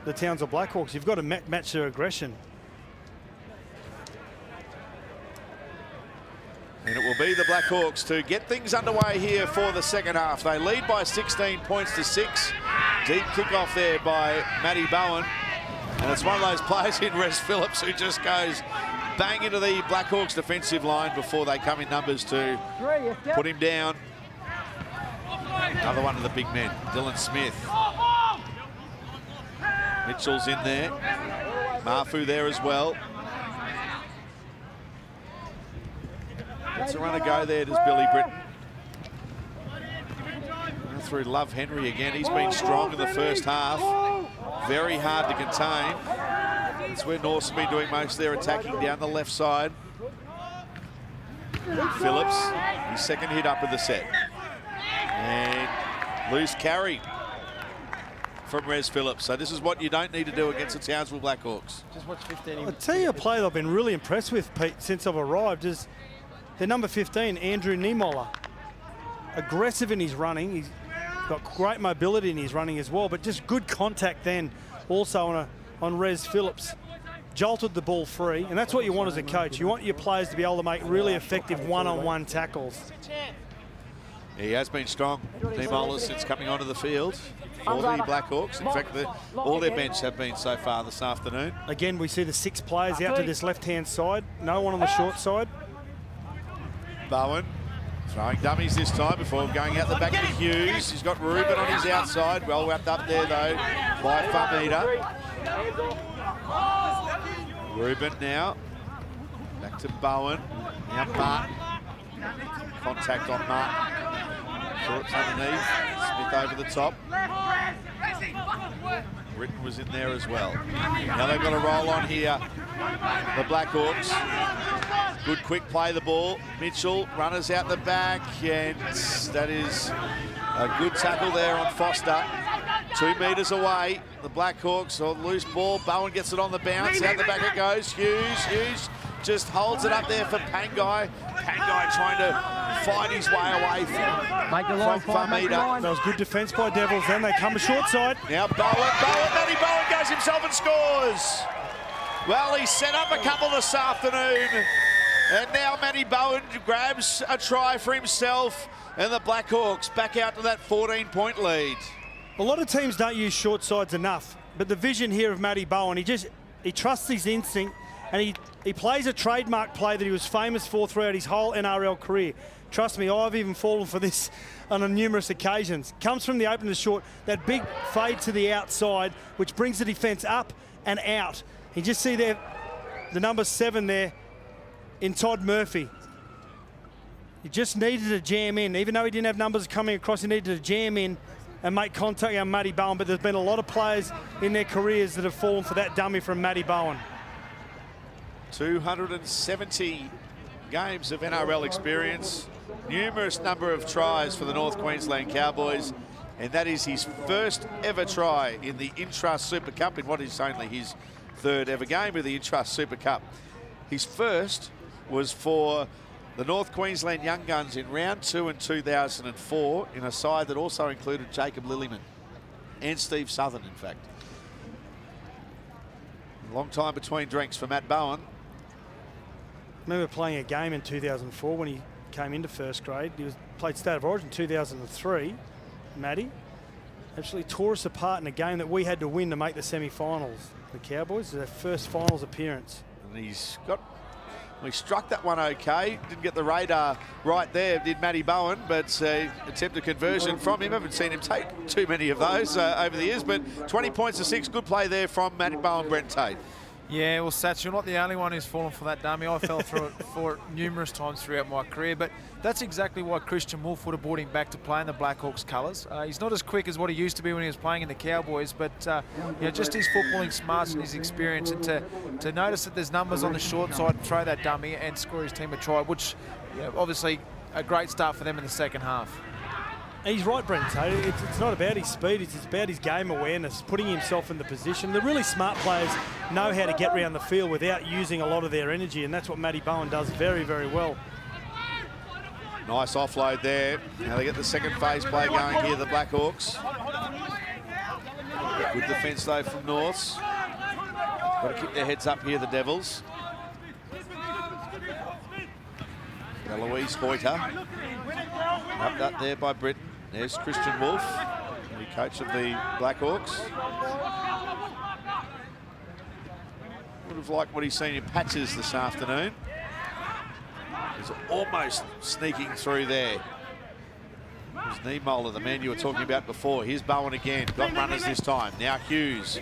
the Townsville Blackhawks. You've got to match their aggression. And it will be the Blackhawks to get things underway here for the second half. They lead by 16 points to 6. Deep kickoff there by Matty Bowen. And it's one of those players in Res Phillips who just goes bang into the Blackhawks defensive line before they come in numbers to put him down. Another one of the big men, Dylan Smith. Mitchell's in there. Mafu there as well. Gets a run to go there, does Billy Britton. Through Love Henry again. He's been strong in the first half. Very hard to contain. That's where North's been doing most of their attacking down the left side. Phillips, his second hit up of the set. And loose carry from Res Phillips. So this is what you don't need to do against the Townsville Blackhawks. Just watch 15. I'll tell you a player I've been really impressed with, Pete, since I've arrived is their number 15, Andrew Niemoller. Aggressive in his running. He's got great mobility in his running as well, but just good contact then also on Res Phillips. Jolted the ball free, and that's what you want as a coach. You want your players to be able to make really effective one-on-one tackles. He has been strong, Niemoller, since coming onto the field for the Blackhawks. In fact, all their bench have been so far this afternoon. Again, we see the 6 players out to this left-hand side. No one on the short side. Bowen throwing dummies this time before going out the back to Hughes. He's got Reuben on his outside. Well wrapped up there, though, by Famita. Reuben now. Back to Bowen. Now Martin. Contact on Martin. Phillips underneath. Smith over the top. Britton was in there as well. Now they've got to roll on here, the Blackhawks. Good quick play the ball. Mitchell, runners out the back, and that is a good tackle there on Foster. 2 metres away. The Blackhawks on loose ball. Bowen gets it on the bounce. Out the back it goes. Hughes just holds it up there for Pangai. Pangai trying to find his way away from Famita. That was good defence by Devils. Then they come to short side. Now Matty Bowen goes himself and scores. Well, he set up a couple this afternoon. And now Matty Bowen grabs a try for himself. And the Blackhawks back out to that 14-point lead. A lot of teams don't use short sides enough. But the vision here of Matty Bowen, he trusts his instinct. And he plays a trademark play that he was famous for throughout his whole NRL career. Trust me, I've even fallen for this on numerous occasions. Comes from the open to short, that big fade to the outside, which brings the defence up and out. You just see there, the number 7 there in Todd Murphy. He just needed to jam in. Even though he didn't have numbers coming across, he needed to jam in and make contact on Matty Bowen. But there's been a lot of players in their careers that have fallen for that dummy from Matty Bowen. 270 games of NRL experience, numerous number of tries for the North Queensland Cowboys, and that is his first ever try in the Intrust Super Cup in what is only his 3rd ever game of the Intrust Super Cup. His first was for the North Queensland Young Guns in round 2 in 2004 in a side that also included Jacob Lillyman and Steve Southern, in fact. Long time between drinks for Matt Bowen. I remember playing a game in 2004 when he came into first grade. He played State of Origin in 2003, Matty. Actually tore us apart in a game that we had to win to make the semi-finals. The Cowboys, their first finals appearance. And he struck that one okay. Didn't get the radar right there, did Matty Bowen, but attempted conversion from him. Haven't seen him take too many of those over the years, but 20 points to 6. Good play there from Matty Bowen, Brent Tate. Yeah, well, Sats, you're not the only one who's fallen for that dummy. I fell for it numerous times throughout my career, but that's exactly why Christian Wolf would have brought him back to play in the Blackhawks colours. He's not as quick as what he used to be when he was playing in the Cowboys, but just his footballing smarts and his experience, and to notice that there's numbers on the short side and throw that dummy and score his team a try, which obviously a great start for them in the second half. He's right, Brent. It's not about his speed, it's about his game awareness, putting himself in the position. The really smart players know how to get around the field without using a lot of their energy, and that's what Matty Bowen does very, very well. Nice offload there. Now they get the second phase play going here, the Blackhawks. Good defence though from Norths. Got to keep their heads up here, the Devils. Eloise Hoyter. Up that there by Britain. There's Christian Wolf, the coach of the Blackhawks. Would have liked what he's seen in patches this afternoon. He's almost sneaking through there. There's Niemoller, the man you were talking about before. Here's Bowen again. Got runners this time. Now Hughes.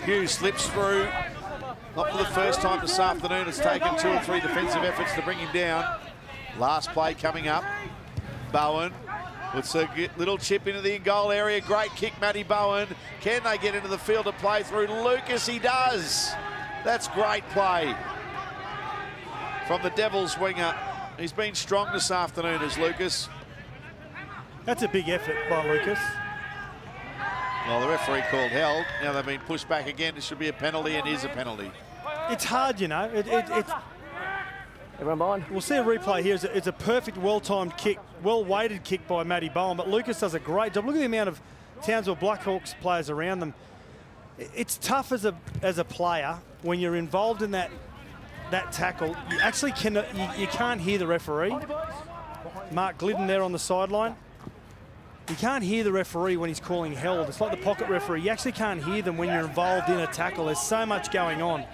Hughes slips through. Not for the first time this afternoon. It's taken 2 or 3 defensive efforts to bring him down. Last play coming up. Bowen puts a little chip into the goal area. Great kick, Matty Bowen. Can they get into the field to play through Lucas? He does. That's great play from the Devils winger. He's been strong this afternoon as Lucas. That's a big effort by Lucas. Well, the referee called held. Now they've been pushed back again. It should be a penalty, and is a penalty. It's hard, you know. It's Everyone behind. We'll see a replay here. It's a perfect, well-timed kick, well-weighted kick by Matty Bowen, but Lucas does a great job. Look at the amount of Townsville Blackhawks players around them. It's tough as a player when you're involved in that tackle. You actually you can't hear the referee. Mark Glidden there on the sideline. You can't hear the referee when he's calling held. It's like the pocket referee. You actually can't hear them when you're involved in a tackle. There's so much going on.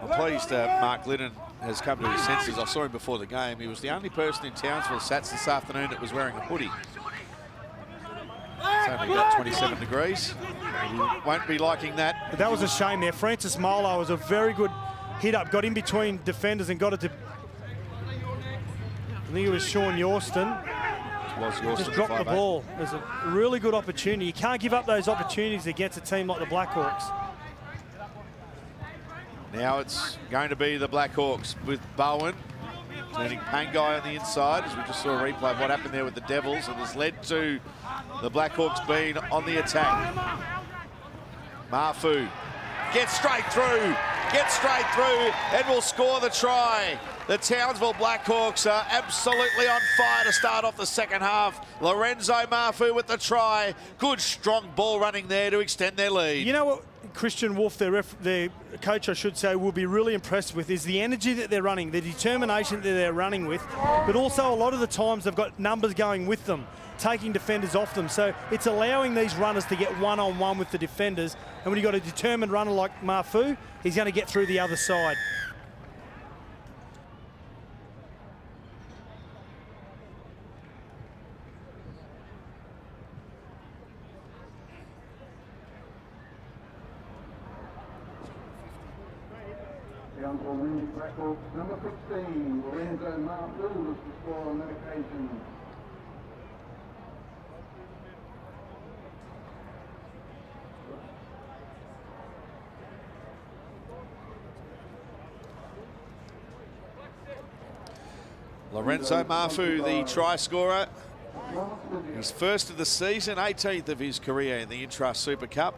I'm pleased Mark Glidden has come to his senses. I saw him before the game. He was the only person in Townsville Sats this afternoon that was wearing a hoodie. It's only got 27 degrees. He won't be liking that. But that was a shame there. Francis Molo was a very good hit up. Got in between defenders and got it to... I think it was Sean Yorston. Just dropped the ball. There's a really good opportunity. You can't give up those opportunities against a team like the Blackhawks. Now it's going to be the Blackhawks with Bowen turning Pangai on the inside, as we just saw a replay of what happened there with the Devils, and has led to the Blackhawks being on the attack. Mafu gets straight through, and will score the try. The Townsville Blackhawks are absolutely on fire to start off the second half. Lorenzo Mafu with the try. Good, strong ball running there to extend their lead. You know what Christian Wolf, their coach, I should say, will be really impressed with is the energy that they're running, the determination that they're running with, but also a lot of the times they've got numbers going with them, taking defenders off them. So it's allowing these runners to get one-on-one with the defenders. And when you've got a determined runner like Mafu, he's going to get through the other side. Number 16, Lorenzo Mafu, was to score on that occasion. Lorenzo Mafu, the try scorer. He's first of the season, 18th of his career in the Intrust Super Cup.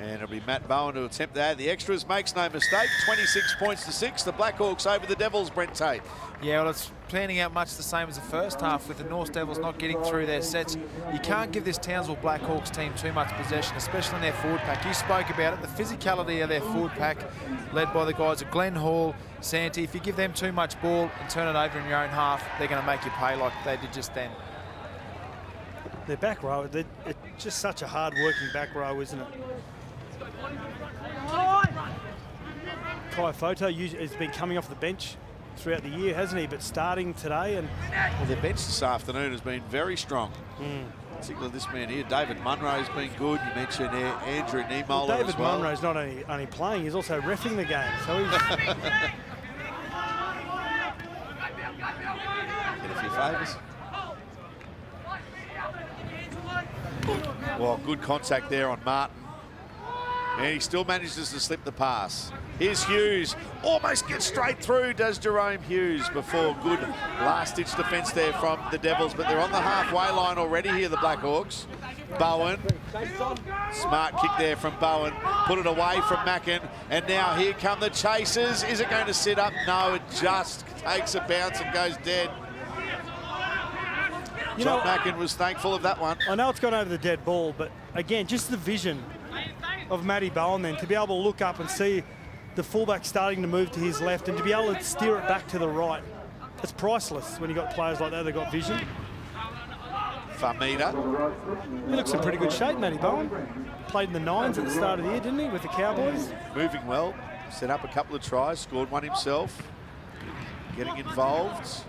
And it'll be Matt Bowen to attempt to add the extras. Makes no mistake, 26 points to 6. The Blackhawks over the Devils, Brent Tate. Yeah, well, it's planning out much the same as the first half with the North Devils not getting through their sets. You can't give this Townsville Blackhawks team too much possession, especially in their forward pack. You spoke about it, the physicality of their forward pack, led by the guys at Glenn Hall, Santee. If you give them too much ball and turn it over in your own half, they're going to make you pay like they did just then. Their back row, it's just such a hard-working back row, isn't it? Kai Photo has been coming off the bench throughout the year, hasn't he? But starting today, and well, their bench this afternoon has been very strong. Particularly this man here, David Munro's been good. You mentioned Andrew Niemoller David as well. Munro's not only playing, he's also reffing the game. So he's Get a few favours. Well, good contact there on Martin. And he still manages to slip the pass. Here's Hughes. Almost gets straight through, does Jerome Hughes, before good last-ditch defence there from the Devils. But they're on the halfway line already here, the Blackhawks. Bowen. Smart kick there from Bowen. Put it away from Mackin. And now here come the chasers. Is it going to sit up? No, it just takes a bounce and goes dead. John Mackin was thankful of that one. I know it's gone over the dead ball, but again, just the vision of Matty Bowen then to be able to look up and see the fullback starting to move to his left and to be able to steer it back to the right. It's priceless when you've got players like that. They've got vision. Famita. He looks in pretty good shape, Matty Bowen. Played in the nines at the start of the year, didn't he, with the Cowboys? Moving well. Set up a couple of tries, scored one himself. Getting involved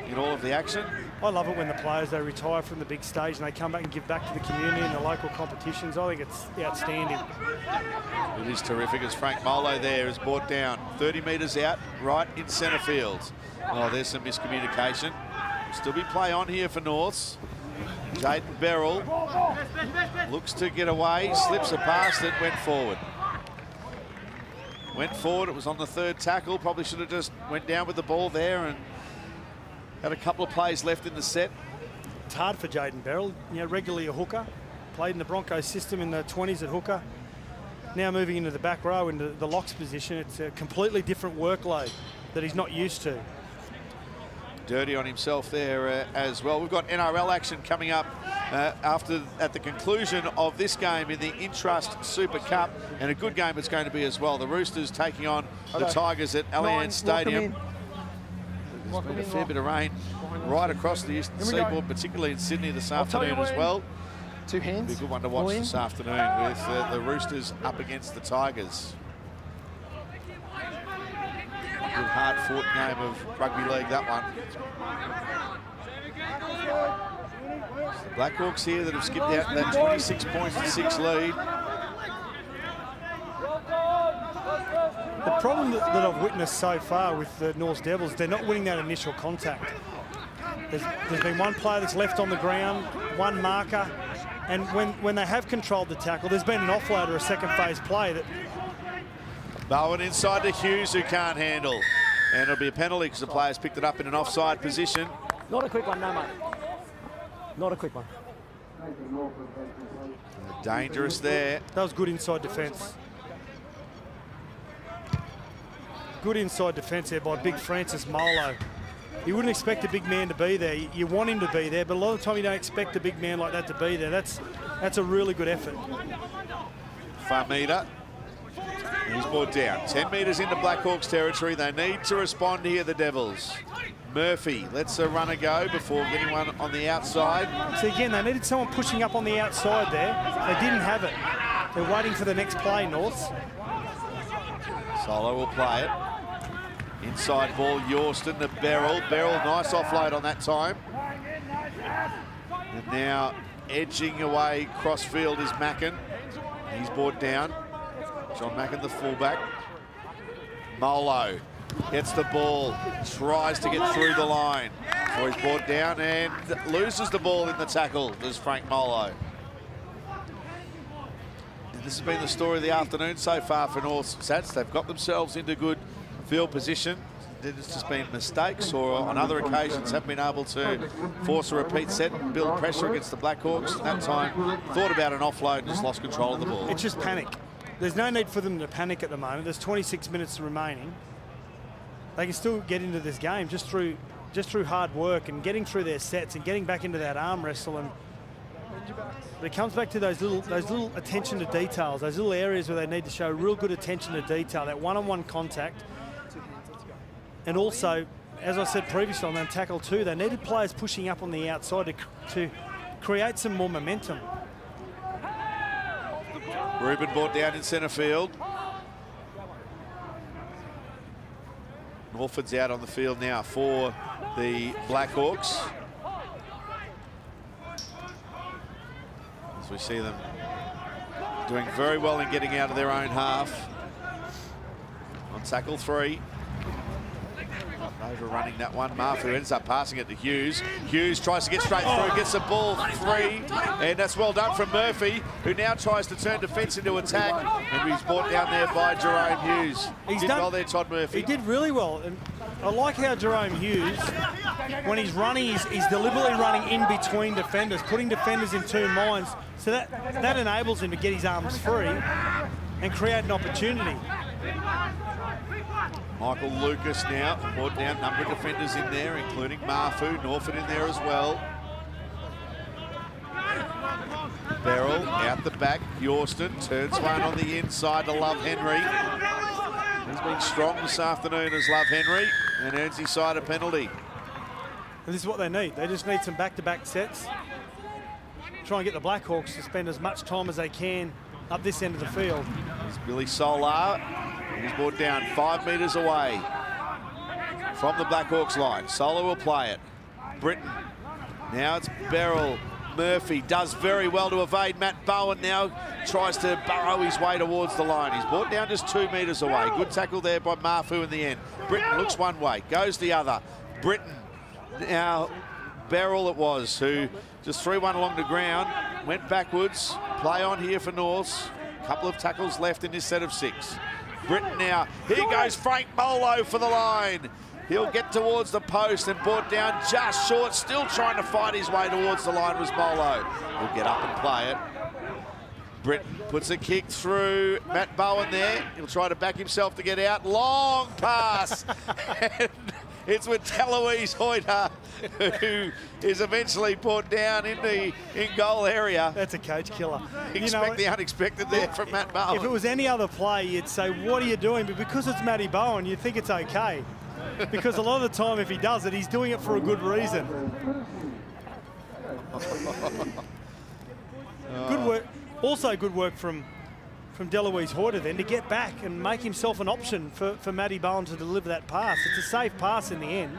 in all of the action. I love it when the players, they retire from the big stage and they come back and give back to the community and the local competitions. I think it's outstanding. It is terrific as Frank Molo there is brought down 30 metres out, right in centre field. Oh, there's some miscommunication. Still be play on here for Norths. Jaden Beryl looks to get away, slips a pass that went forward. Went forward, it was on the third tackle. Probably should have just went down with the ball there and had a couple of plays left in the set. It's hard for Jaden Beryl, you know, regularly a hooker. Played in the Broncos system in the 20s at hooker. Now moving into the back row, into the locks position, it's a completely different workload that he's not used to. Dirty on himself there as well. We've got NRL action coming up at the conclusion of this game in the Intrust Super Cup, and a good game it's going to be as well. The Roosters taking on the Tigers at Allianz Stadium. There's been a fair bit of rain right across the eastern seaboard, particularly in Sydney this afternoon as well. Two hands. Be a good one to watch this afternoon with the Roosters up against the Tigers. Good hard-fought game of rugby league, that one. The Blackhawks here that have skipped out that 26 points to 6 lead. The problem that I've witnessed so far with the North Devils, they're not winning that initial contact. There's been one player that's left on the ground, one marker, and when they have controlled the tackle, there's been an offload or a second phase play that... Bowen inside to Hughes, who can't handle. And it'll be a penalty because the players picked it up in an offside position. Not a quick one, no, mate. Not a quick one. Dangerous there. That was good inside defence. Good inside defence there by big Francis Molo. You wouldn't expect a big man to be there. You want him to be there, but a lot of the time you don't expect a big man like that to be there. That's a really good effort. Famita. He's brought down. 10 metres into Blackhawks territory. They need to respond here, the Devils. Murphy lets a runner go before getting one on the outside. So again, they needed someone pushing up on the outside there. They didn't have it. They're waiting for the next play, Norths. Solo will play it. Inside ball, Yorston to Beryl. Beryl, nice offload on that time. And now edging away crossfield is Mackin. He's brought down. John Mackin, the fullback. Molo gets the ball, tries to get through the line. So he's brought down and loses the ball in the tackle. There's Frank Molo. And this has been the story of the afternoon so far for North Sats. They've got themselves into good field position. There's just been mistakes, or on other occasions have been able to force a repeat set and build pressure against the Blackhawks. That time, thought about an offload and just lost control of the ball. It's just panic. There's no need for them to panic at the moment. There's 26 minutes remaining. They can still get into this game just through hard work and getting through their sets and getting back into that arm wrestle. And but it comes back to those little attention to details, those little areas where they need to show real good attention to detail, that one-on-one contact. And also, as I said previously on that tackle too, they needed players pushing up on the outside to create some more momentum. Reuben brought down in centre field. Norford's out on the field now for the Blackhawks. As we see them doing very well in getting out of their own half. On tackle 3. Overrunning that one. Marfu ends up passing it to Hughes. Hughes tries to get straight through, gets the ball 3, and that's well done from Murphy, who now tries to turn defence into attack, and he's brought down there by Jerome Hughes. He did well there, Todd Murphy. He did really well, and I like how Jerome Hughes, when he's running, he's deliberately running in between defenders, putting defenders in two minds, so that enables him to get his arms free and create an opportunity. Michael Lucas now brought down a number of defenders in there, including Marfu, Norford in there as well. Beryl out the back. Yorston turns one on the inside to Love Henry. He's been strong this afternoon as Love Henry and earns his side a penalty. And this is what they need. They just need some back-to-back sets. Try and get the Blackhawks to spend as much time as they can up this end of the field. There's Billy Solar. He's brought down 5 metres away from the Blackhawks line. Solar will play it. Britton. Now it's Beryl. Murphy does very well to evade. Matt Bowen now tries to burrow his way towards the line. He's brought down just 2 metres away. Good tackle there by Marfu in the end. Britton looks one way, goes the other. Britton. Now Beryl it was who just threw one along the ground, went backwards. Play on here for Norths. Couple of tackles left in this set of 6. Britton now, here goes Frank Molo for the line. He'll get towards the post and brought down just short. Still trying to fight his way towards the line was Molo. He'll get up and play it. Britton puts a kick through. Matt Bowen there. He'll try to back himself to get out. Long pass. And it's with Deloise Hoyter, who is eventually brought down in the in-goal area. That's a coach killer. Expect the unexpected there from Matt Bowen. If it was any other play, you'd say, what are you doing? But because it's Matty Bowen, you'd think it's okay. Because a lot of the time, if he does it, he's doing it for a good reason. Good work. Also good work from Deloise Hoyter then to get back and make himself an option for Matty Bowen to deliver that pass. It's a safe pass in the end.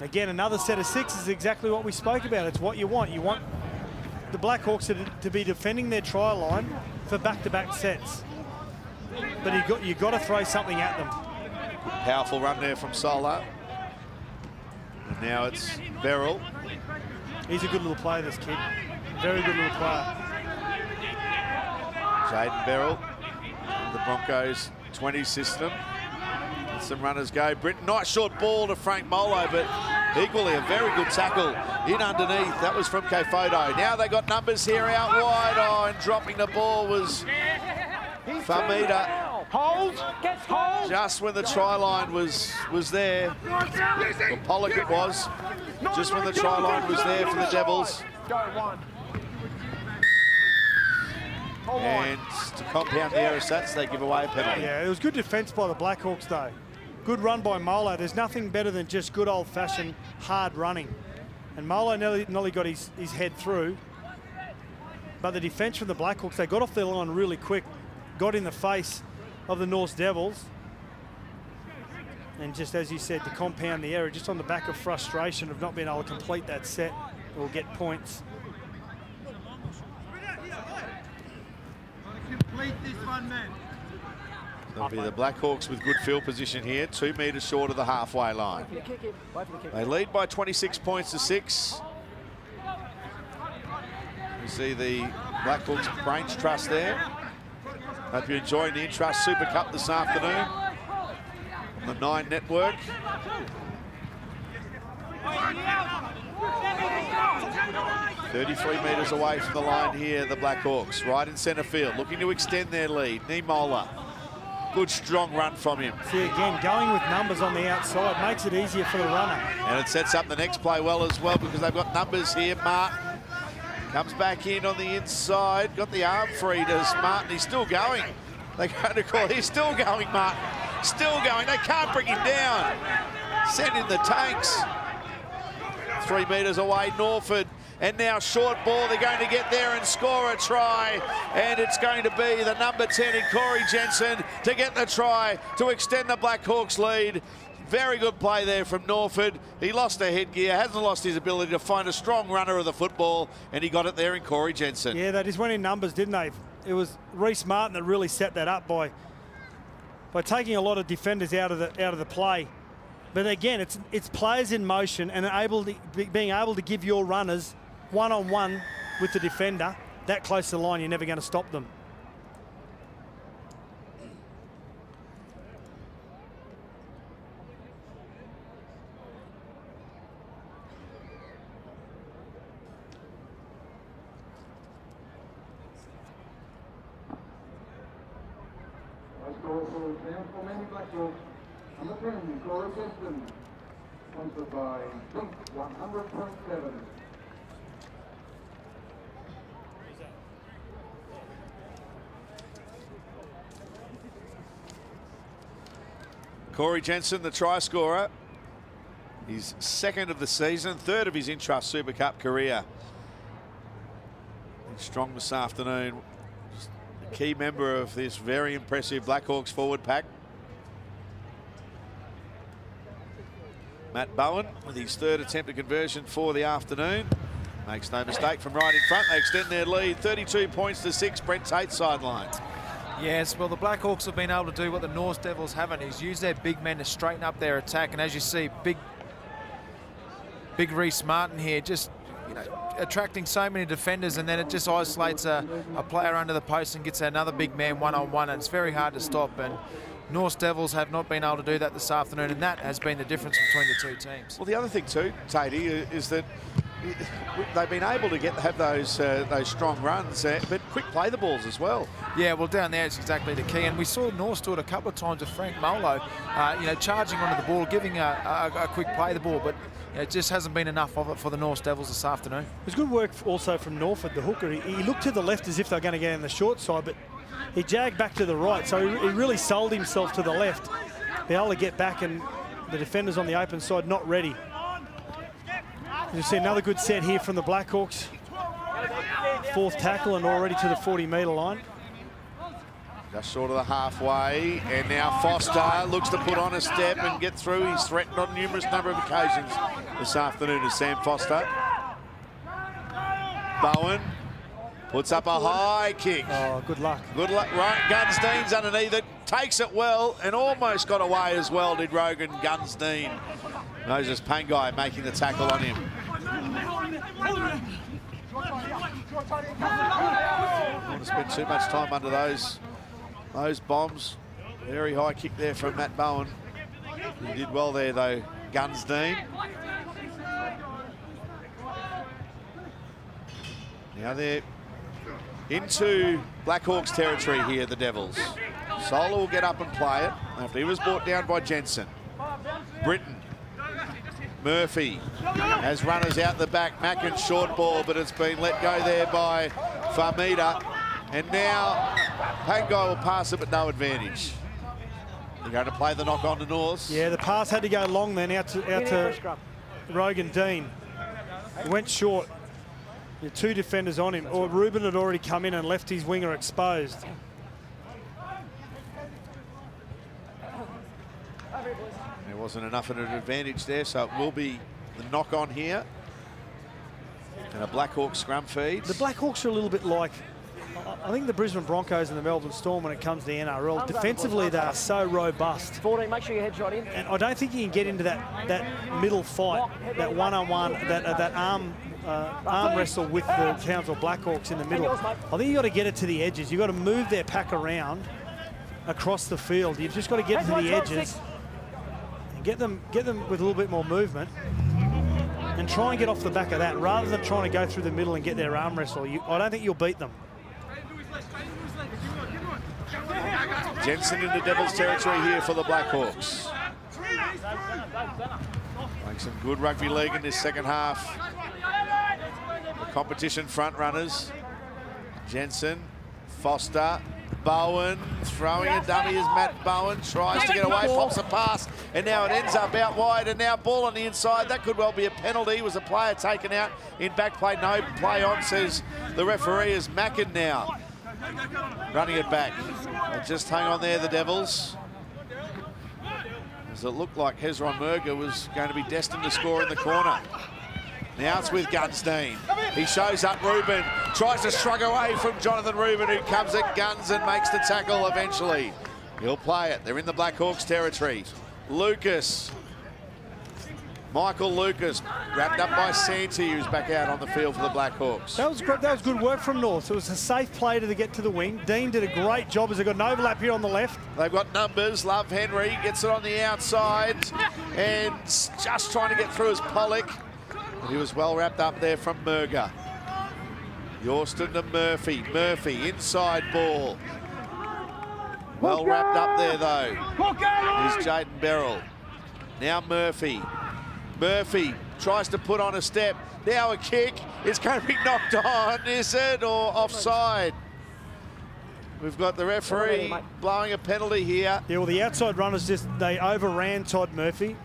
Again, another set of 6 is exactly what we spoke about. It's what you want. You want the Blackhawks to be defending their try line for back-to-back sets. But you got to throw something at them. Powerful run there from Solar. And now it's Beryl. He's a good little player, this kid. Very good little player. Jaden Beryl, the Broncos 20 system. Let some runners go. Britton, nice short ball to Frank Molo, but equally a very good tackle in underneath. That was from K-Photo. Now they got numbers here out wide. Oh, and dropping the ball was Famita. Hold, gets hold. Just when the try line was there. Well, Pollock it was. Just when the try line was there for the Devils. Go one. And to compound the error stats, they give away a penalty. Yeah, it was good defence by the Blackhawks, though. Good run by Molo. There's nothing better than just good old-fashioned hard running. And Molo nearly got his head through. But the defence from the Blackhawks, they got off their line really quick, got in the face of the Norths Devils. And just as you said, to compound the error, just on the back of frustration of not being able to complete that set or get points. Complete this one, man. It'll be the Blackhawks with good field position here, 2 metres short of the halfway line. They lead by 26 points to 6. You see the Blackhawks Brains Trust there. Hope you're enjoying the Intrust Super Cup this afternoon on the 9 network. .33 metres away from the line here, the Blackhawks, right in centre field, looking to extend their lead. Niemola, good strong run from him. See, again, going with numbers on the outside makes it easier for the runner. And it sets up the next play well as well because they've got numbers here. Martin comes back in on the inside, got the arm free to Martin. He's still going. They're going to call, he's still going, Martin. Still going, they can't bring him down. Send in the tanks. 3 metres away, Norford. And now short ball, they're going to get there and score a try. And it's going to be the number 10 in Corey Jensen to get the try to extend the Blackhawks lead. Very good play there from Norford. He lost a headgear, hasn't lost his ability to find a strong runner of the football, and he got it there in Corey Jensen. Yeah, they just went in numbers, didn't they? It was Reece Martin that really set that up by taking a lot of defenders out of the play. But again, it's players in motion and being able to give your runners one-on-one with the defender that close to the line. You're never going to stop them. Let's go for example, many Blackhawks. Number 10, Corey Jensen. sponsored by Pink 100.7. Corey Jensen, the try scorer. His second of the season, third of his Intrust Super Cup career. He's strong this afternoon. Just a key member of this very impressive Blackhawks forward pack. Matt Bowen with his third attempt at conversion for the afternoon. Makes no mistake from right in front. They extend their lead, 32 points to 6. Brent Tate sideline. Yes, well, the Blackhawks have been able to do what the North Devils haven't, is use their big men to straighten up their attack. And as you see, big Reece Martin here, just, you know, attracting so many defenders, and then it just isolates a player under the post and gets another big man one-on-one, and it's very hard to stop. And North Devils have not been able to do that this afternoon, and that has been the difference between the two teams. Well, the other thing too, Tatey, is that they've been able to have those strong runs, but quick play the balls as well. Yeah, well, down there it's exactly the key, and we saw North do it a couple of times with Frank Molo, you know, charging onto the ball, giving a quick play the ball, but it just hasn't been enough of it for the North Devils this afternoon. It was good work also from Norford, the hooker. He looked to the left as if they were going to get in the short side, but he jagged back to the right, so he really sold himself to the left. Be able to get back, and the defenders on the open side not ready. You see another good set here from the Blackhawks. Fourth tackle and already to the 40-metre line. Just short of the halfway, and now Foster looks to put on a step and get through. He's threatened on numerous number of occasions this afternoon as Sam Foster. Bowen puts up a high kick. Oh, good luck. Good luck. Right, Gunsdean's underneath it, takes it well, and almost got away as well, did Rogan Gunsdean. Moses Pangai making the tackle on him. Don't want to spend too much time under those bombs. Very high kick there from Matt Bowen. He did well there though, Gunsdean. Now they're into Blackhawks territory here, the Devils. Solar will get up and play it after he was brought down by Jensen. Britton. Murphy has runners out the back. Mackin short ball, but it's been let go there by Farmida. And now Pangai will pass it, but no advantage. They're going to play the knock on to North. Yeah, the pass had to go long then out to Rogan Dean. He went short. The two defenders on him. Or Ruben had already come in and left his winger exposed. There wasn't enough of an advantage there, so it will be the knock on here. And a Blackhawks scrum feed. The Blackhawks are a little bit like, I think, the Brisbane Broncos and the Melbourne Storm when it comes to the NRL. Defensively, they are so robust. 14, make sure your head's right in. And I don't think you can get into that middle fight, that one-on-one, that arm wrestle with the Townsville Blackhawks in the middle. I think you've got to get it to the edges. You've got to move their pack around across the field. You've just got to get to the edges and get them with a little bit more movement and try and get off the back of that rather than trying to go through the middle and get their arm wrestle. I don't think you'll beat them. Jensen in the Devils territory here for the Blackhawks. Playing some good rugby league in this second half. The competition front runners. Jensen, Foster, Bowen, throwing a dummy as Matt Bowen tries to get away, pops a pass, and now it ends up out wide, and now ball on the inside. That could well be a penalty. Was a player taken out in back play? No, play on, says the referee, is Mackin now running it back. And just hang on there, the Devils. As it looked like Hezron Merger was going to be destined to score in the corner. Now it's with Gunsdean. He shows up Ruben, tries to shrug away from Jonathan Ruben, who comes at Guns and makes the tackle eventually. He'll play it. They're in the Blackhawks territory. Lucas. Michael Lucas, wrapped up by Santi, who's back out on the field for the Blackhawks. That was good work from North. It was a safe play to get to the wing. Dean did a great job as they got an overlap here on the left. They've got numbers. Love Henry gets it on the outside and just trying to get through as Pollock. But he was well wrapped up there from Merger. Yorston to Murphy. Murphy, inside ball. Well wrapped up there though. Here's Jaden Beryl. Now Murphy. Murphy tries to put on a step. Now a kick. It's going to be knocked on, is it? Or offside? We've got the referee blowing a penalty here. Yeah, well, the outside runners they overran Todd Murphy,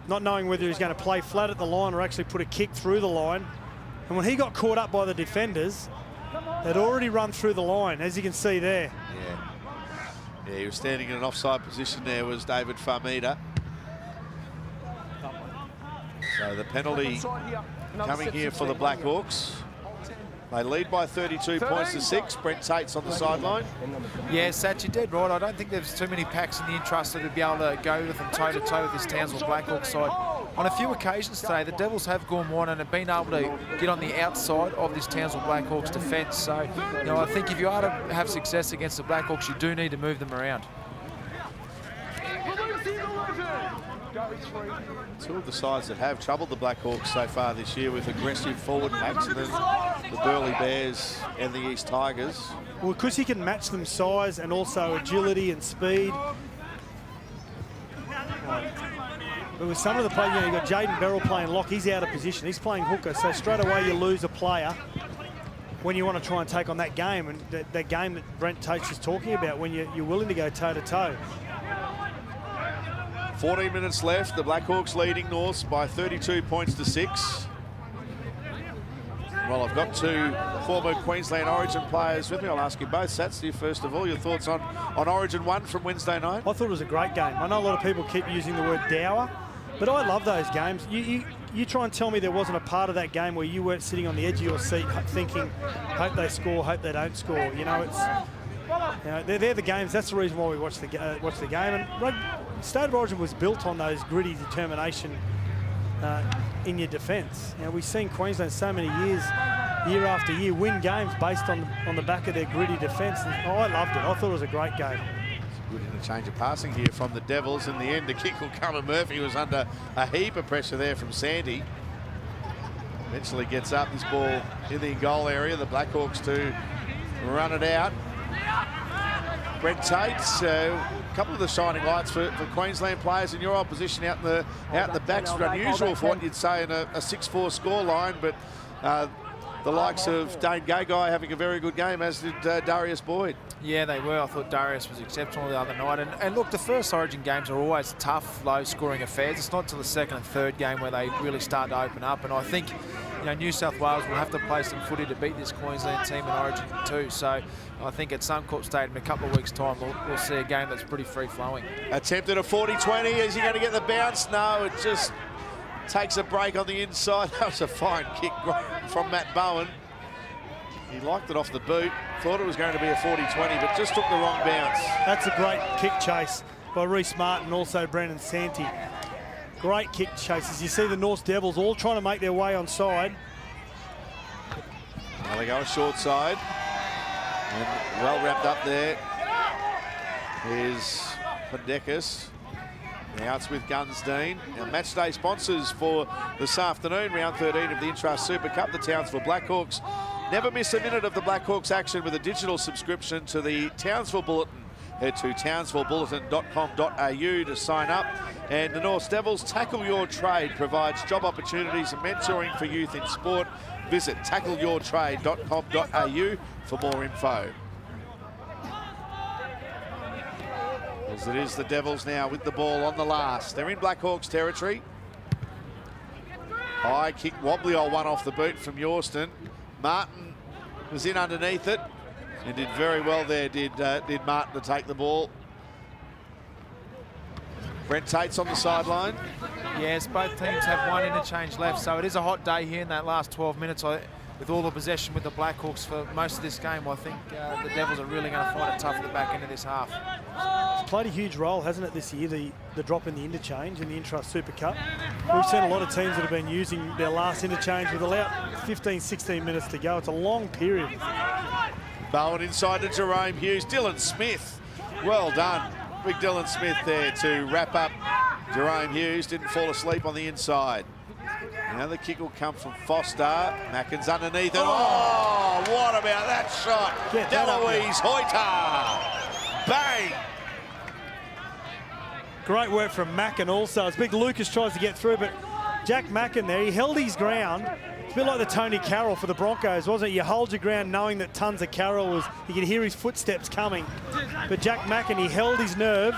not knowing whether he was going to play flat at the line or actually put a kick through the line. And when he got caught up by the defenders, they'd already run through the line, as you can see there. Yeah, he was standing in an offside position there, was David Farmida. So the penalty coming here for the Blackhawks. They lead by 32 points to 6. Brent Tate's on the sideline. Yeah, Satch, you're dead right. I don't think there's too many packs in the interest to be able to go with them toe-to-toe with this Townsville Blackhawks side. On a few occasions today, the Devils have gone wide and have been able to get on the outside of this Townsville Blackhawks defence. So, you know, I think if you are to have success against the Blackhawks, you do need to move them around. Two of the sides that have troubled the Blackhawks so far this year with aggressive forward packs, and then the Burleigh Bears and the East Tigers. Well, because he can match them size and also agility and speed. But with some of the players, you know, you've got Jaden Beryl playing lock. He's out of position. He's playing hooker. So straight away you lose a player when you want to try and take on that game. And that game that Brent Tate is talking about, when you're willing to go toe-to-toe. 14 minutes left. The Blackhawks leading Norths by 32 points to 6. Well, I've got two former Queensland Origin players with me. I'll ask you both. Sats, you first of all, your thoughts on Origin 1 from Wednesday night? I thought it was a great game. I know a lot of people keep using the word dour, but I love those games. You try and tell me there wasn't a part of that game where you weren't sitting on the edge of your seat thinking, hope they score, hope they don't score. You know, they're the games. That's the reason why we watch the game. And State of Origin was built on those gritty determination in your defence. You know, we've seen Queensland so many years, year after year, win games based on the back of their gritty defence. And I loved it. I thought it was a great game. Good interchange of passing here from the Devils. In the end, the kick will come, and Murphy was under a heap of pressure there from Sandy. Eventually gets up this ball in the goal area. The Blackhawks to run it out. Brent Tate, a couple of the shining lights for Queensland players in your opposition out in the back's unusual for what you'd say in a 6-4 score line, but the likes of Dane Gagai having a very good game, as did Darius Boyd. Yeah, they were. I thought Darius was exceptional the other night. And look, the first Origin games are always tough, low-scoring affairs. It's not till the second and third game where they really start to open up. And I think, you know, New South Wales will have to play some footy to beat this Queensland team in Origin 2. So I think at Suncorp Stadium in a couple of weeks' time, we'll see a game that's pretty free-flowing. Attempted a 40-20. Is he going to get the bounce? No, it just takes a break on the inside. That was a fine kick from Matt Bowen. He liked it off the boot. Thought it was going to be a 40-20, but just took the wrong bounce. That's a great kick chase by Reece Martin, also Brendan Santi. Great kick chases. You see the North Devils all trying to make their way on side. Now they go short side. And well wrapped up there is Pandekis. Now it's with Gunsdean. Now match day sponsors for this afternoon, round 13 of the Intrust Super Cup, the Townsville Blackhawks. Never miss a minute of the Blackhawks action with a digital subscription to the Townsville Bulletin. Head to townsvillebulletin.com.au to sign up. And the North Devils Tackle Your Trade provides job opportunities and mentoring for youth in sport. Visit tackleyourtrade.com.au for more info. As it is the Devils now with the ball on the last. They're in Blackhawks territory. High kick, wobbly old one off the boot from Yorston. Martin was in underneath it and did very well there, did Martin, to take the ball. Brent Tate's on the sideline. Yes, both teams have one interchange left, so it is a hot day here in that last 12 minutes. With all the possession with the Blackhawks for most of this game, I think the Devils are really going to find it tough at the back end of this half. It's played a huge role, hasn't it, this year, the drop in the interchange in the Intrust Super Cup. We've seen a lot of teams that have been using their last interchange with about 15, 16 minutes to go. It's a long period. Bowen inside to Jerome Hughes. Dylan Smith, well done. Big Dylan Smith there to wrap up Jerome Hughes. Didn't fall asleep on the inside. Now the kick will come from Foster. Mackin's underneath it. Oh, what about that shot? Deloise Hoyter. Bang! Great work from Mackin also. As Big Lucas tries to get through, but Jack Mackin there, he held his ground. It's a bit like the Tony Carroll for the Broncos, wasn't it? You hold your ground knowing that tons of Carroll was, you could hear his footsteps coming. But Jack Mackin, he held his nerve.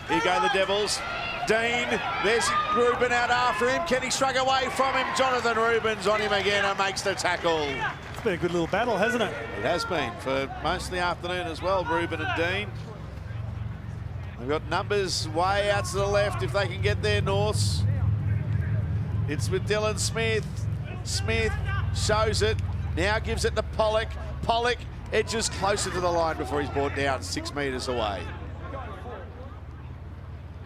Here go the Devils. Dean, there's Reuben out after him. Can he shrug away from him? Jonathan Reuben's on him again and makes the tackle. It's been a good little battle, hasn't it? It has been for most of the afternoon as well, Reuben and Dean. They've got numbers way out to the left if they can get there, Norths. It's with Dylan Smith. Smith shows it, now gives it to Pollock. Pollock edges closer to the line before he's brought down 6 metres away.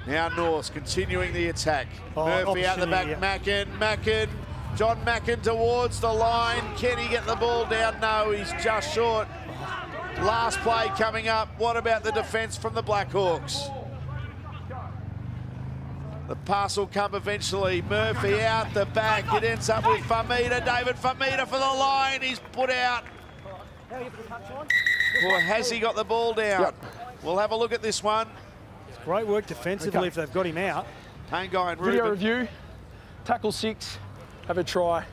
Now Norths continuing the attack. Murphy out the back, yeah. Mackin. John Mackin towards the line. Can he get the ball down? No, he's just short. Last play coming up. What about the defence from the Blackhawks? The pass will come eventually. Murphy out the back. It ends up with Famita. David Famita for the line. He's put out. Or has he got the ball down? Yep. We'll have a look at this one. Great work defensively if they've got him out. Pangai and Reuben. Video review, tackle 6, have a try.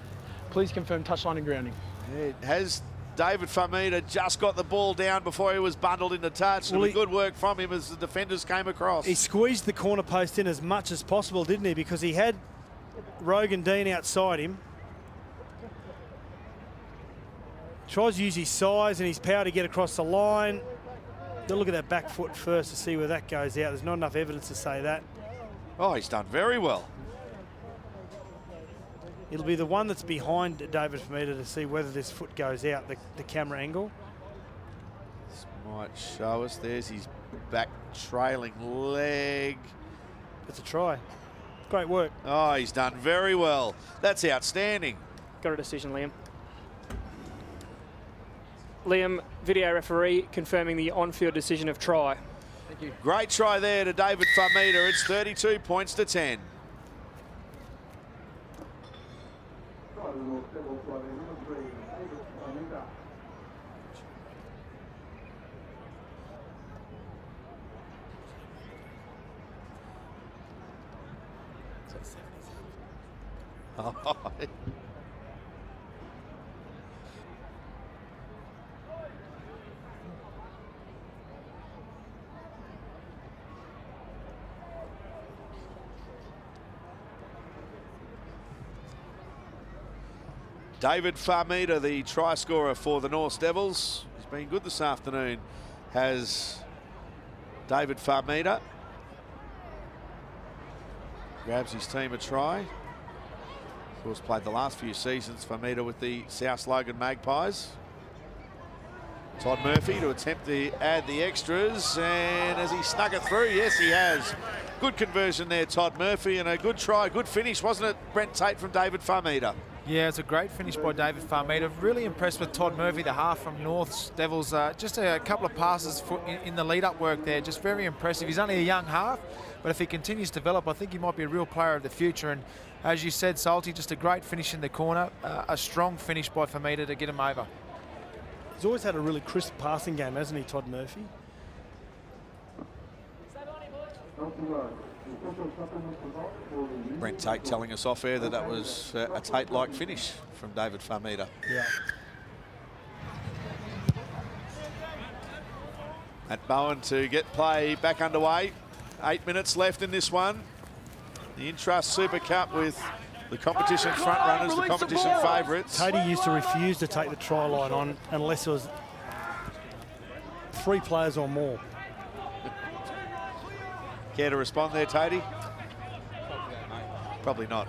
Please confirm touchline and grounding. It has David Famita just got the ball down before he was bundled into touch. Well, good work from him as the defenders came across. He squeezed the corner post in as much as possible, didn't he? Because he had Rogan Dean outside him. Tries to use his size and his power to get across the line. They'll look at that back foot first to see where that goes out. There's not enough evidence to say that. Oh, he's done very well. It'll be the one that's behind David Famita to see whether this foot goes out, the camera angle. This might show us. There's his back trailing leg. It's a try. Great work. Oh, he's done very well. That's outstanding. Got a decision, Liam. Liam, video referee confirming the on-field decision of try. Thank you. Great try there to David Famita. It's 32 points to 10. David Famita, the try scorer for the North Devils. He's been good this afternoon, has David Famita. Grabs his team a try. Of course, played the last few seasons, Famita, with the South Logan Magpies. Todd Murphy to attempt to add the extras, and as he snuck it through, yes, he has. Good conversion there, Todd Murphy, and a good try, good finish, wasn't it, Brent Tate, from David Famita? Yeah, it's a great finish by David Famita. Really impressed with Todd Murphy, the half from North's Devils. Just a couple of passes in the lead-up work there. Just very impressive. He's only a young half, but if he continues to develop, I think he might be a real player of the future. And as you said, Salty, just a great finish in the corner. A strong finish by Famita to get him over. He's always had a really crisp passing game, hasn't he, Todd Murphy? Brent Tate telling us off air that that was a Tate-like finish from David Famita. Yeah. At Bowen to get play back underway. 8 minutes left in this one. The Intrust Super Cup with the competition front runners, the competition favourites. Tatey used to refuse to take the try line on unless it was 3 players or more. Care to respond there, Tatey? Probably not.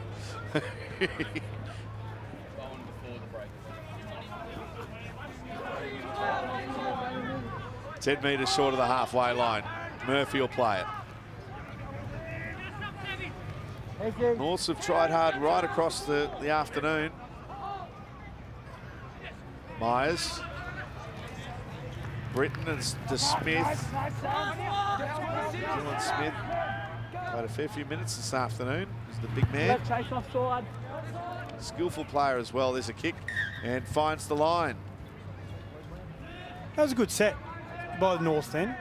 10 metres short of the halfway line. Murphy will play it. Norths have tried hard right across the afternoon. Myers. Britton and to Smith. Dylan Smith played a fair few minutes this afternoon. He's the big man. Skillful player as well. There's a kick and finds the line. That was a good set by the North then.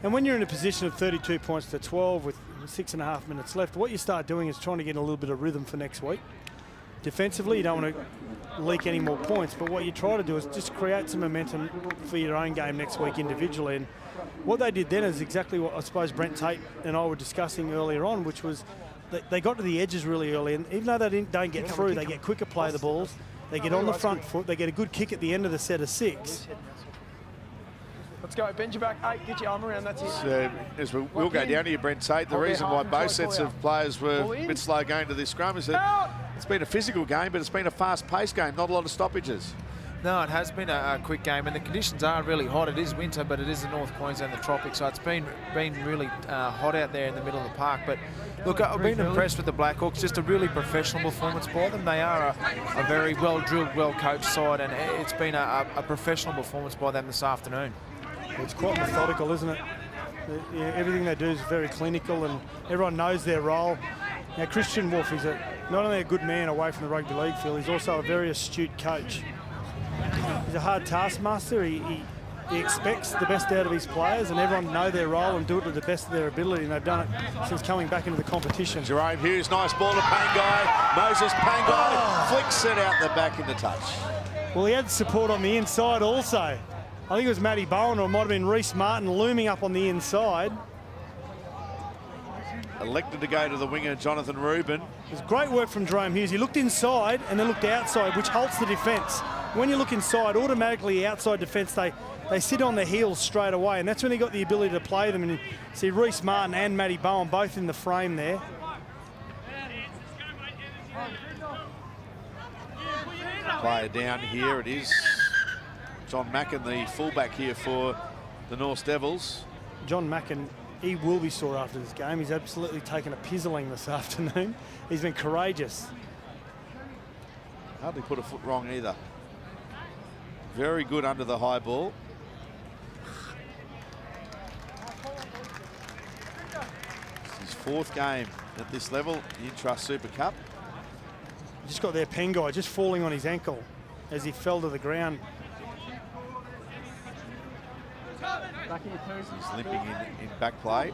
And when you're in a position of 32 points to 12 with 6.5 minutes left. What you start doing is trying to get a little bit of rhythm for next week. Defensively, you don't want to leak any more points, but what you try to do is just create some momentum for your own game next week individually. And what they did then is exactly what I suppose Brent Tate and I were discussing earlier on, which was they got to the edges really early, and even though they don't get through, they get quicker play the balls, they get on the front foot, they get a good kick at the end of the set of 6. Let's go, bend your back, 8, get your arm around, that's it. As we'll go down to you, Brent Tate, the reason why both sets of players were a bit slow going to this scrum is that it's been a physical game, but it's been a fast-paced game, not a lot of stoppages. No, it has been a quick game, and the conditions are really hot. It is winter, but it is the North Queensland, the tropics, so it's been really hot out there in the middle of the park. But look, I've been impressed with the Blackhawks. Just a really professional performance by them. They are a very well-drilled, well-coached side, and it's been a professional performance by them this afternoon. It's quite methodical, isn't it? Everything they do is very clinical, and everyone knows their role. Now, Christian Wolf is not only a good man away from the rugby league field, he's also a very astute coach. He's a hard taskmaster. He expects the best out of his players, and everyone know their role and do it to the best of their ability, and they've done it since coming back into the competition. Jerome Hughes, nice ball to Pangai. Moses Pangai flicks it out the back into touch. Well, he had support on the inside also. I think it was Matty Bowen, or it might have been Reece Martin looming up on the inside. Elected to go to the winger, Jonathan Rubin. It was great work from Jerome Hughes. He looked inside and then looked outside, which halts the defence. When you look inside, automatically outside defence, they sit on their heels straight away, and that's when he got the ability to play them. And you see Reece Martin and Matty Bowen both in the frame there. Player down here, it is John Mackin, the fullback here for the North Devils. John Mackin, he will be sore after this game. He's absolutely taken a pizzling this afternoon. He's been courageous. Hardly put a foot wrong either. Very good under the high ball. It's his 4th game at this level, the Intrust Super Cup. Just got their Pengai just falling on his ankle as he fell to the ground. He's limping in back play.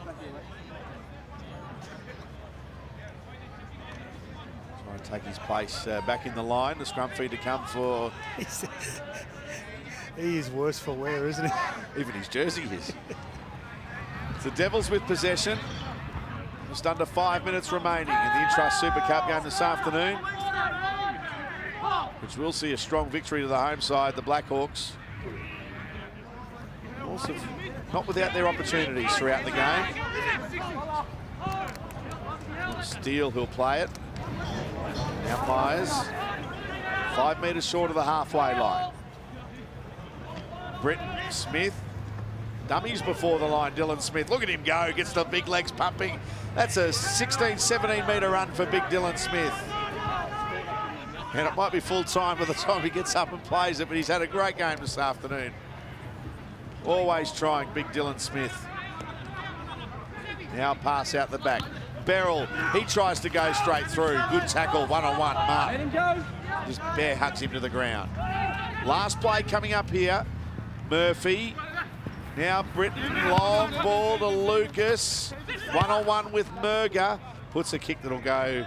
Trying to take his place back in the line. The scrum feed to come for... He is worse for wear, isn't he? Even his jersey is. It's the Devils with possession. Just under 5 minutes remaining in the Intrust Super Cup game this afternoon, which will see a strong victory to the home side, the Blackhawks. Also not without their opportunities throughout the game. Steele, who'll play it. Now Myers, 5 metres short of the halfway line. Britton Smith, dummies before the line. Dylan Smith, look at him go, gets the big legs pumping. That's a 16, 17 metre run for big Dylan Smith. And it might be full time by the time he gets up and plays it, but he's had a great game this afternoon. Always trying, big Dylan Smith. Now pass out the back. Beryl, he tries to go straight through. Good tackle, one-on-one. Martin just bare hugs him to the ground. Last play coming up here. Murphy. Now Britton, long ball to Lucas. One-on-one with Murga. Puts a kick that'll go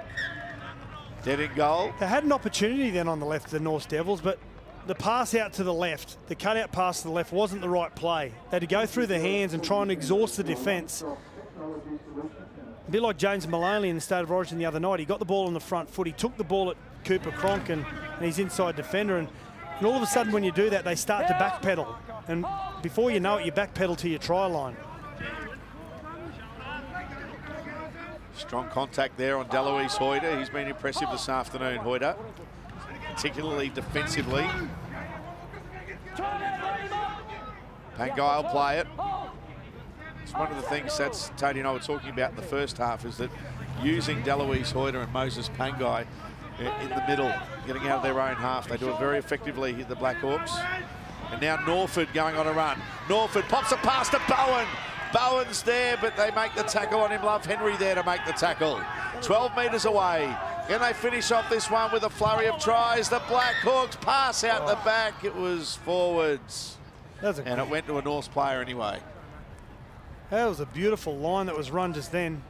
dead in goal. They had an opportunity then on the left of the North Devils, but the pass out to the left, the cutout pass to the left wasn't the right play. They had to go through the hands and try and exhaust the defence. A bit like James Maloney in the State of Origin the other night. He got the ball on the front foot. He took the ball at Cooper Cronk and he's inside defender. And all of a sudden when you do that, they start to backpedal. And before you know it, you backpedal to your try line. Strong contact there on Deloise Hoyter. He's been impressive this afternoon, Hoyter, particularly defensively. Pangai will play it. It's one of the things that Tony and I were talking about in the first half, is that using Deloise Hoyter and Moses Pangai in the middle, getting out of their own half. They do it very effectively here, the Blackhawks. And now Norford going on a run. Norford pops a pass to Bowen. Bowen's there, but they make the tackle on him. Love Henry there to make the tackle. 12 metres away. Can they finish off this one with a flurry of tries? The Blackhawks pass out the back. It was forwards. And it went to a North player anyway. That was a beautiful line that was run just then.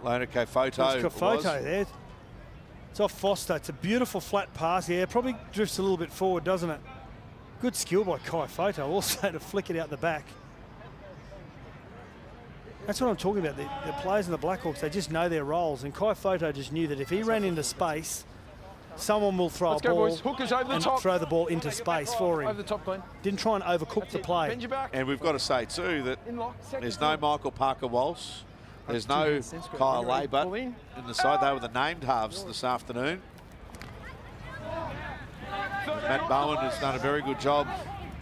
Lona Kofoto. It's Kofoto there. It's off Foster. It's a beautiful flat pass. Yeah, probably drifts a little bit forward, doesn't it? Good skill by Kofoto also to flick it out the back. That's what I'm talking about. The players in the Blackhawks, they just know their roles. And Kofoto just knew that if he ran into space, someone will throw a ball and throw the ball into space for him. Over the top, Glenn. Didn't try and overcook the play. Bend your back. And we've got to say too that there's no Michael Parker-Walsh. There's no Kyle Labour in the side. They were the named halves this afternoon. Matt Bowen has done a very good job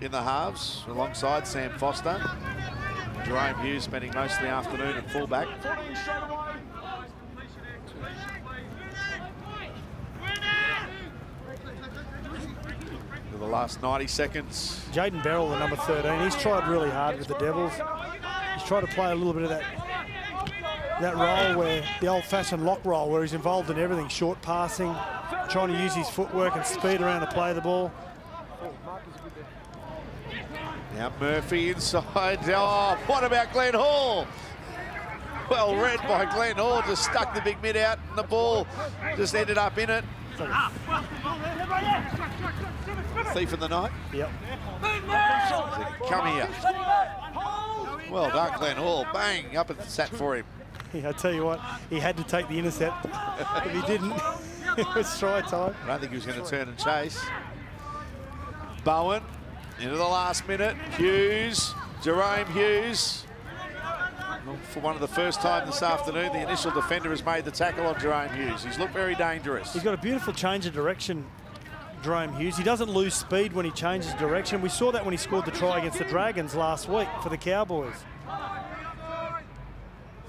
in the halves alongside Sam Foster. Jerome Hughes spending most of the afternoon at fullback. For the last 90 seconds. Jaden Beryl, the number 13, he's tried really hard with the Devils. He's tried to play a little bit of that role where the old-fashioned lock role where he's involved in everything, short passing, trying to use his footwork and speed around to play the ball. Now Murphy inside. Oh, what about Glenn Hall? Well read by Glenn Hall, just stuck the big mid out and the ball just ended up in it. Thief in the night. Yep. Come here. Well done, Glenn Hall. Bang, up and sat for him. Yeah, I tell you what, he had to take the intercept. If he didn't, it was try time. I don't think he was going to turn and chase. Bowen into the last minute. Hughes, Jerome Hughes. For one of the first time this afternoon, the initial defender has made the tackle on Jerome Hughes. He's looked very dangerous. He's got a beautiful change of direction, Jerome Hughes. He doesn't lose speed when he changes direction. We saw that when he scored the try against the Dragons last week for the Cowboys.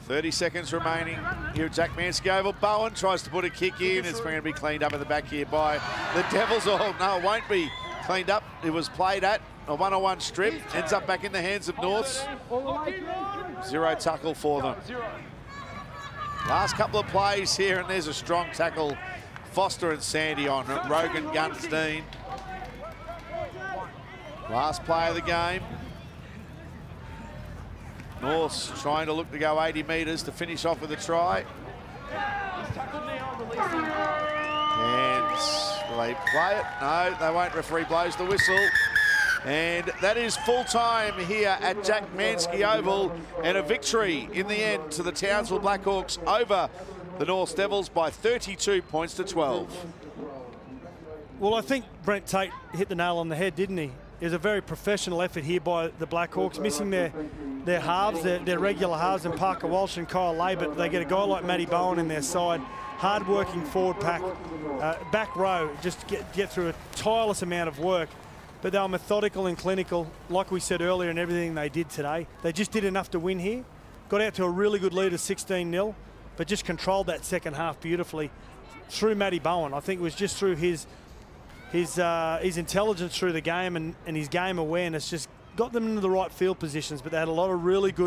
30 seconds remaining here at Jack Manske Oval. Bowen tries to put a kick in. It's going to be cleaned up in the back here by the Devils. Oh, no, it won't be cleaned up. It was played at a one-on-one strip. Ends up back in the hands of Norths. Zero tackle for them. Last couple of plays here, and there's a strong tackle. Foster and Sandy on Rogan Gunstein. Last play of the game. Norths trying to look to go 80 metres to finish off with a try. And will they play it? No, they won't. Referee blows the whistle. And that is full time here at Jack Manske Oval, and a victory in the end to the Townsville Blackhawks over the North Devils by 32 points to 12. Well, I think Brent Tate hit the nail on the head, didn't he? It was a very professional effort here by the Blackhawks, missing their halves, their regular halves, and Parker Walsh and Kyle Labour. They get a guy like Matty Bowen in their side, hard-working forward pack, back row, just get through a tireless amount of work. But they were methodical and clinical, like we said earlier, in everything they did today. They just did enough to win here. Got out to a really good lead of 16-0, but just controlled that second half beautifully through Matty Bowen. I think it was just through his intelligence through the game and his game awareness just got them into the right field positions, but they had a lot of really good